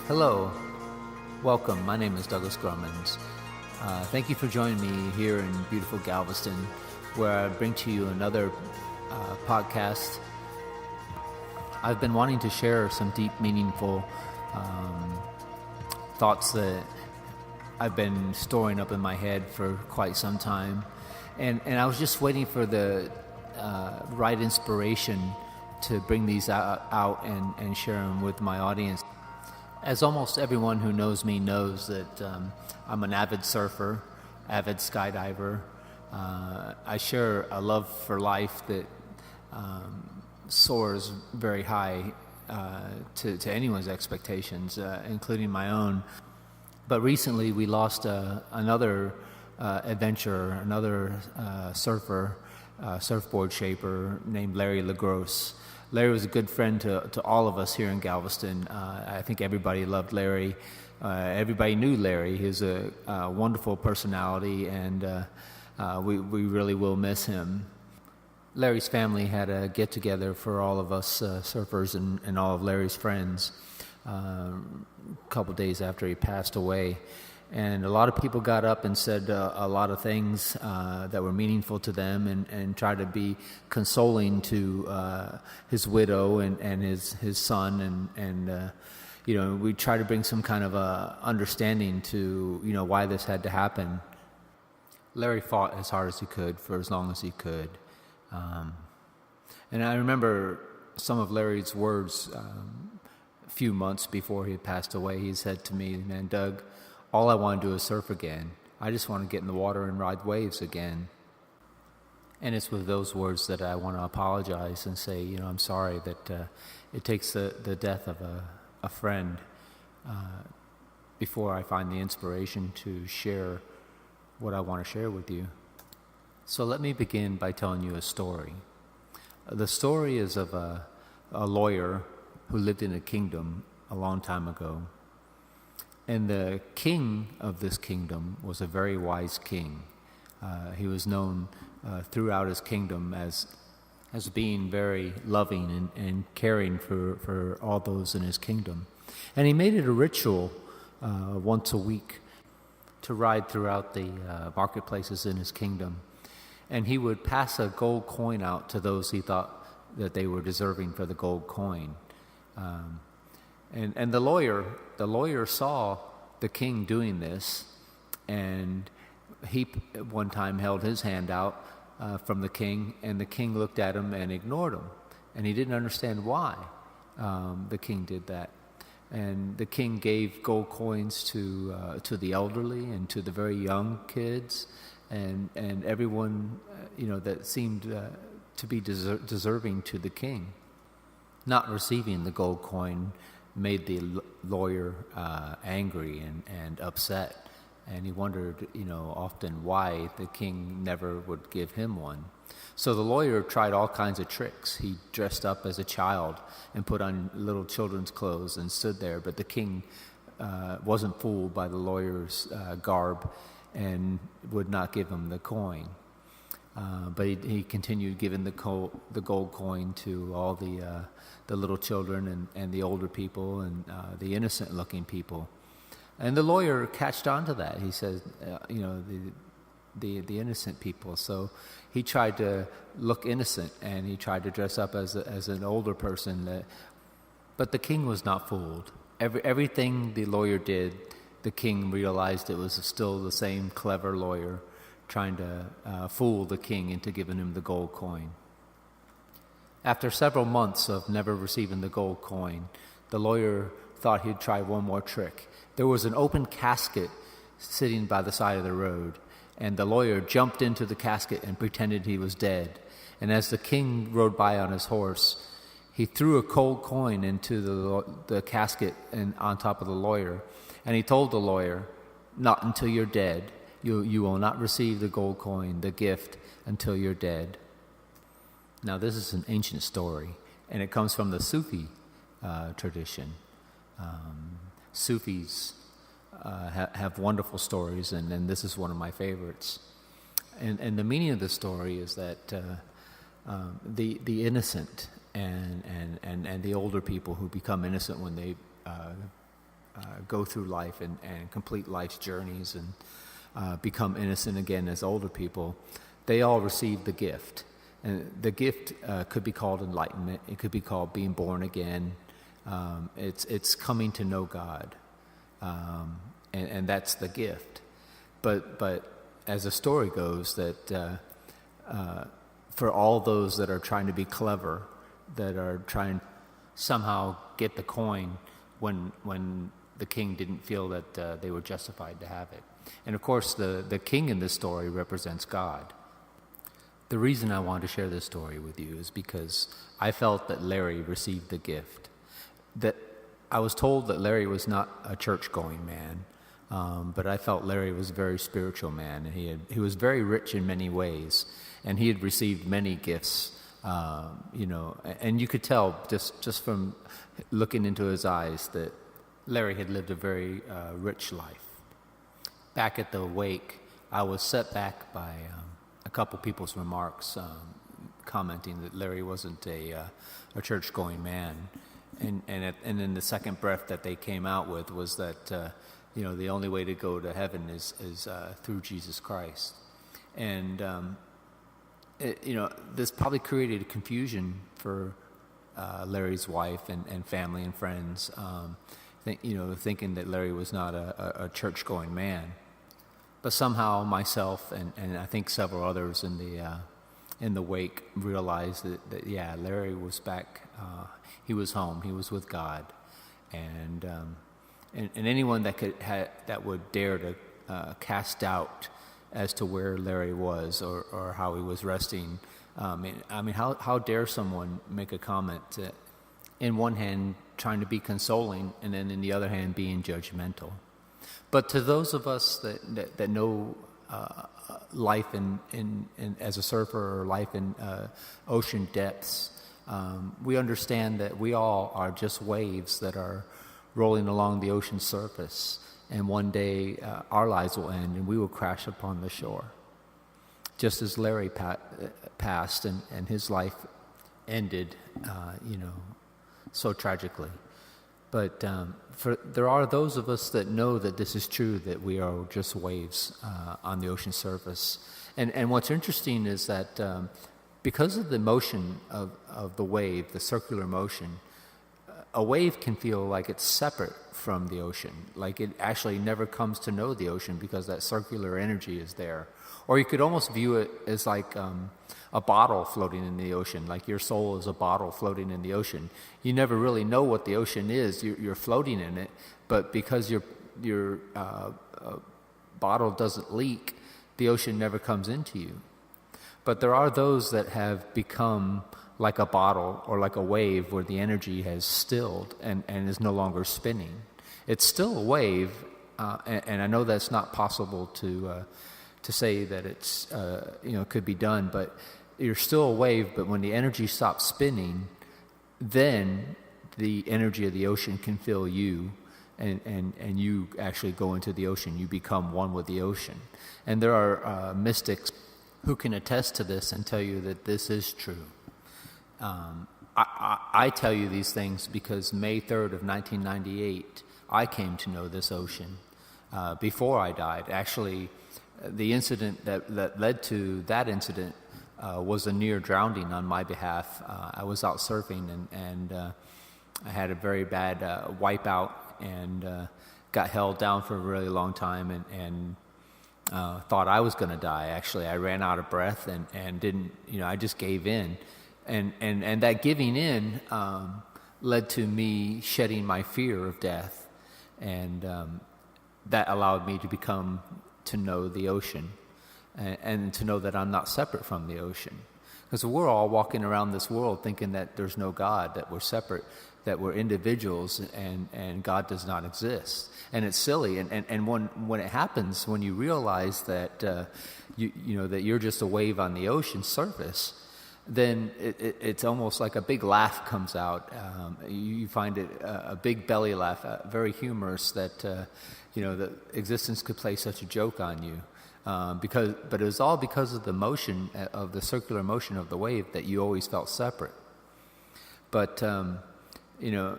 Hello, welcome. My name is Douglas Grummins. Thank you for joining me here in beautiful Galveston, where I bring to you another podcast. I've been wanting to share some deep, meaningful thoughts that I've been storing up in my head for quite some time. And I was just waiting for the right inspiration to bring these out and share them with my audience. As almost everyone who knows me knows that I'm an avid surfer, avid skydiver. I share a love for life that soars very high to anyone's expectations, including my own. But recently we lost another adventurer, another surfer, surfboard shaper named Larry LaGrosse. Larry was a good friend to all of us here in Galveston. I think everybody loved Larry. Everybody knew Larry. He was a wonderful personality, and we really will miss him. Larry's family had a get-together for all of us surfers and all of Larry's friends a couple days after he passed away. And a lot of people got up and said a lot of things that were meaningful to them and tried to be consoling to his widow and his son. And we tried to bring some kind of understanding to, why this had to happen. Larry fought as hard as he could for as long as he could. And I remember some of Larry's words a few months before he had passed away. He said to me, "Man, Doug, all I want to do is surf again. I just want to get in the water and ride waves again." And it's with those words that I want to apologize and say, I'm sorry that it takes the death of a friend before I find the inspiration to share what I want to share with you. So let me begin by telling you a story. The story is of a lawyer who lived in a kingdom a long time ago. And the king of this kingdom was a very wise king. He was known throughout his kingdom as being very loving and caring for all those in his kingdom. And he made it a ritual once a week to ride throughout the marketplaces in his kingdom. And he would pass a gold coin out to those he thought that they were deserving for the gold coin. And the lawyer saw the king doing this, and he one time held his hand out from the king, and the king looked at him and ignored him, and he didn't understand why the king did that. And the king gave gold coins to the elderly and to the very young kids, and everyone that seemed to be deserving to the king. Not receiving the gold coin made the lawyer angry and upset, and he wondered, often why the king never would give him one. So the lawyer tried all kinds of tricks. He dressed up as a child and put on little children's clothes and stood there, but the king wasn't fooled by the lawyer's garb and would not give him the coin. But he continued giving the gold coin to all the little children and the older people and the innocent-looking people. And the lawyer catched on to that. He said, the innocent people. So he tried to look innocent, and he tried to dress up as an older person. But the king was not fooled. Everything the lawyer did, the king realized it was still the same clever lawyer trying to fool the king into giving him the gold coin. After several months of never receiving the gold coin, the lawyer thought he'd try one more trick. There was an open casket sitting by the side of the road, and the lawyer jumped into the casket and pretended he was dead. And as the king rode by on his horse, he threw a gold coin into the casket and on top of the lawyer, and he told the lawyer, "Not until you're dead. You will not receive the gold coin, the gift, until you're dead." Now, this is an ancient story, and it comes from the Sufi tradition. Sufis have wonderful stories, and this is one of my favorites. And the meaning of the story is that the innocent and the older people who become innocent when they go through life and complete life's journeys and become innocent again as older people, they all receive the gift. And the gift could be called enlightenment. It could be called being born again. It's coming to know God, and that's the gift. But as the story goes, that for all those that are trying to be clever, that are trying somehow get the coin when the king didn't feel that they were justified to have it. And of course, the king in this story represents God. The reason I want to share this story with you is because I felt that Larry received the gift. That I was told that Larry was not a church-going man, but I felt Larry was a very spiritual man, and he was very rich in many ways, and he had received many gifts, and you could tell just from looking into his eyes that Larry had lived a very rich life. Back at the wake, I was set back by a couple people's remarks commenting that Larry wasn't a church-going man, and then the second breath that they came out with was that the only way to go to heaven is through Jesus Christ, and this probably created a confusion for Larry's wife and family and friends, thinking that Larry was not a church-going man. But somehow myself and I think several others in the wake realized that Larry was back. He was home. He was with God, and anyone that would dare to cast doubt as to where Larry was or how he was resting. How dare someone make a comment in one hand trying to be consoling and then in the other hand being judgmental? But to those of us that know life in as a surfer or life in ocean depths, we understand that we all are just waves that are rolling along the ocean surface, and one day our lives will end and we will crash upon the shore. Just as Larry passed and his life ended, so tragically. But there are those of us that know that this is true, that we are just waves on the ocean surface. And what's interesting is that because of the motion of the wave, the circular motion, a wave can feel like it's separate from the ocean, like it actually never comes to know the ocean because that circular energy is there. Or you could almost view it as like a bottle floating in the ocean, like your soul is a bottle floating in the ocean. You never really know what the ocean is. You're floating in it, but because your bottle doesn't leak, the ocean never comes into you. But there are those that have become like a bottle or like a wave where the energy has stilled and is no longer spinning. It's still a wave, and I know that's not possible to say that it's could be done, but you're still a wave. But when the energy stops spinning, then the energy of the ocean can fill you, and you actually go into the ocean. You become one with the ocean. And there are mystics who can attest to this and tell you that this is true. I tell you these things because May 3rd of 1998, I came to know this ocean before I died. Actually, the incident that led to that incident was a near drowning on my behalf. I was out surfing and I had a very bad wipeout and got held down for a really long time and thought I was going to die. Actually, I ran out of breath and didn't, I just gave in. And that giving in led to me shedding my fear of death, and that allowed me to know the ocean, and to know that I'm not separate from the ocean. Because we're all walking around this world thinking that there's no God, that we're separate, that we're individuals, and God does not exist. And it's silly. And when it happens, when you realize that that you're just a wave on the ocean surface, then it's almost like a big laugh comes out. You find it a big belly laugh, very humorous, that that existence could play such a joke on you. But it was all because of the motion, of the circular motion of the wave, that you always felt separate. But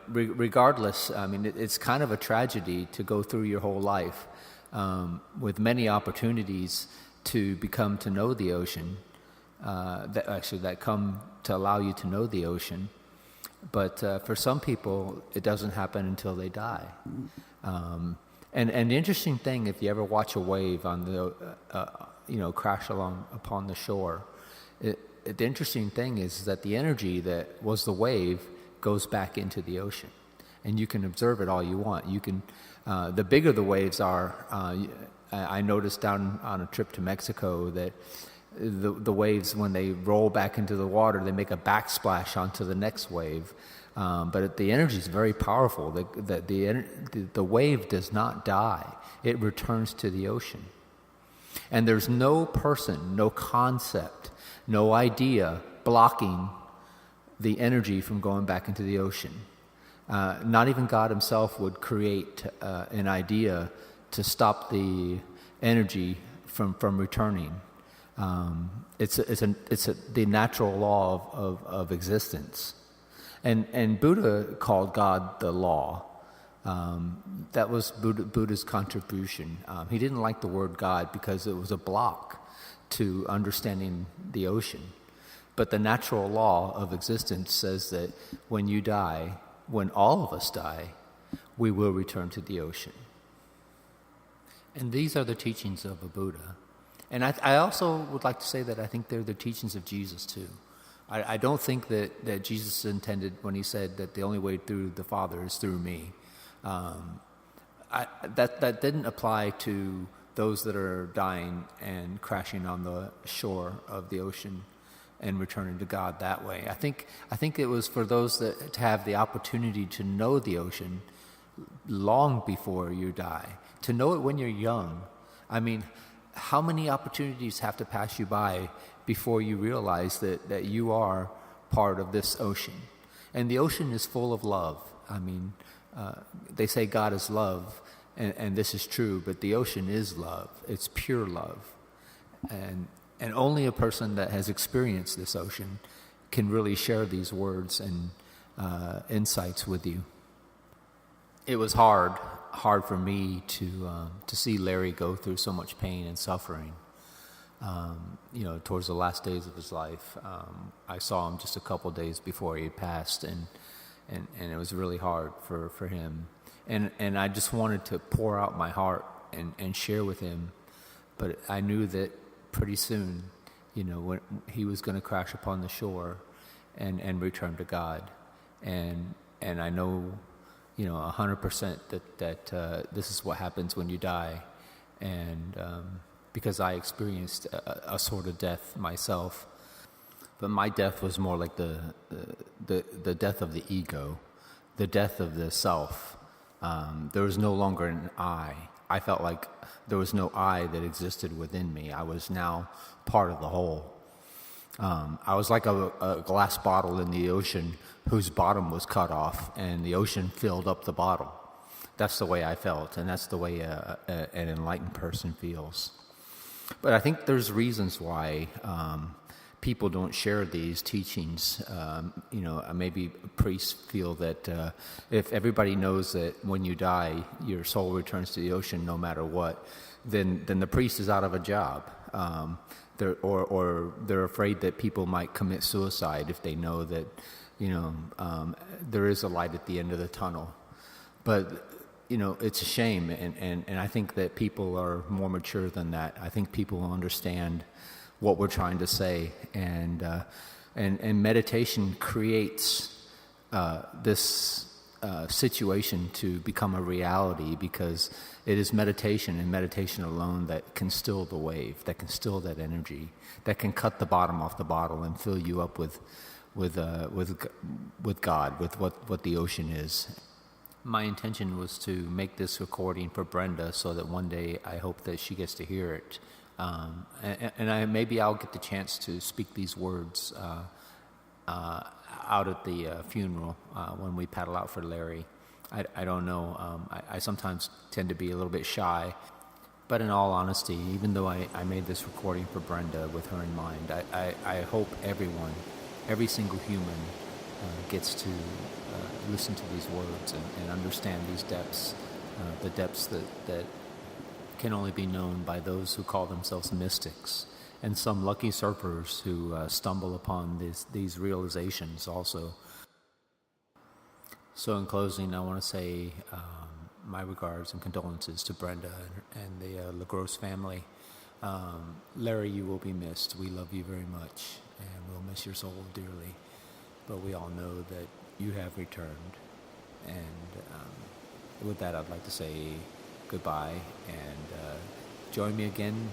regardless, I mean, it's kind of a tragedy to go through your whole life with many opportunities to become to know the ocean, that come to allow you to know the ocean. But for some people, it doesn't happen until they die. And the interesting thing, if you ever watch a wave on the, crash along upon the shore, the interesting thing is that the energy that was the wave goes back into the ocean, and you can observe it all you want. You can, the bigger the waves are. I noticed down on a trip to Mexico that the waves, when they roll back into the water, they make a backsplash onto the next wave. But the energy is very powerful. The wave does not die; it returns to the ocean. And there's no person, no concept, no idea blocking the energy from going back into the ocean. Not even God himself would create an idea to stop the energy from returning. It's the natural law of existence. And Buddha called God the law. That was Buddha's contribution. He didn't like the word God because it was a block to understanding the ocean. But the natural law of existence says that when you die, when all of us die, we will return to the ocean. And these are the teachings of a Buddha. And I also would like to say that I think they're the teachings of Jesus too. I don't think that Jesus intended when he said that the only way through the Father is through me. That didn't apply to those that are dying and crashing on the shore of the ocean and returning to God that way. I think it was for those that to have the opportunity to know the ocean long before you die, to know it when you're young. I mean, how many opportunities have to pass you by before you realize that you are part of this ocean? And the ocean is full of love. I mean, they say God is love, and this is true, but the ocean is love. It's pure love. And only a person that has experienced this ocean can really share these words and insights with you. It was hard for me to see Larry go through so much pain and suffering. Towards the last days of his life, I saw him just a couple days before he had passed, and it was really hard for him. And I just wanted to pour out my heart and share with him, but I knew that pretty soon, when he was going to crash upon the shore and return to God. And I know, 100% that this is what happens when you die. And because I experienced a sort of death myself, but my death was more like the death of the ego, the death of the self. There was no longer an I. I felt like there was no I that existed within me. I was now part of the whole. I was like a glass bottle in the ocean whose bottom was cut off, and the ocean filled up the bottle. That's the way I felt, and that's the way an enlightened person feels. But I think there's reasons why people don't share these teachings. Maybe priests feel that if everybody knows that when you die, your soul returns to the ocean no matter what, then the priest is out of a job. They're afraid that people might commit suicide if they know that, there is a light at the end of the tunnel. But it's a shame, and I think that people are more mature than that. I think people understand what we're trying to say, and meditation creates this situation to become a reality, because it is meditation and meditation alone that can still the wave, that can still that energy, that can cut the bottom off the bottle and fill you up with God, with what the ocean is. My intention was to make this recording for Brenda so that one day I hope that she gets to hear it. Maybe I'll get the chance to speak these words out at the funeral when we paddle out for Larry. I don't know. I sometimes tend to be a little bit shy. But in all honesty, even though I made this recording for Brenda with her in mind, I hope everyone, every single human, gets to listen to these words and understand these depths, the depths that can only be known by those who call themselves mystics, and some lucky surfers who stumble upon these realizations also. So in closing, I want to say my regards and condolences to Brenda and the LaGrosse family. Larry, you will be missed. We love you very much, and we'll miss your soul dearly. But we all know that you have returned. And with that, I'd like to say goodbye, and join me again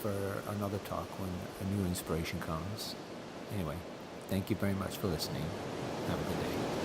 for another talk when a new inspiration comes. Anyway, thank you very much for listening. Have a good day.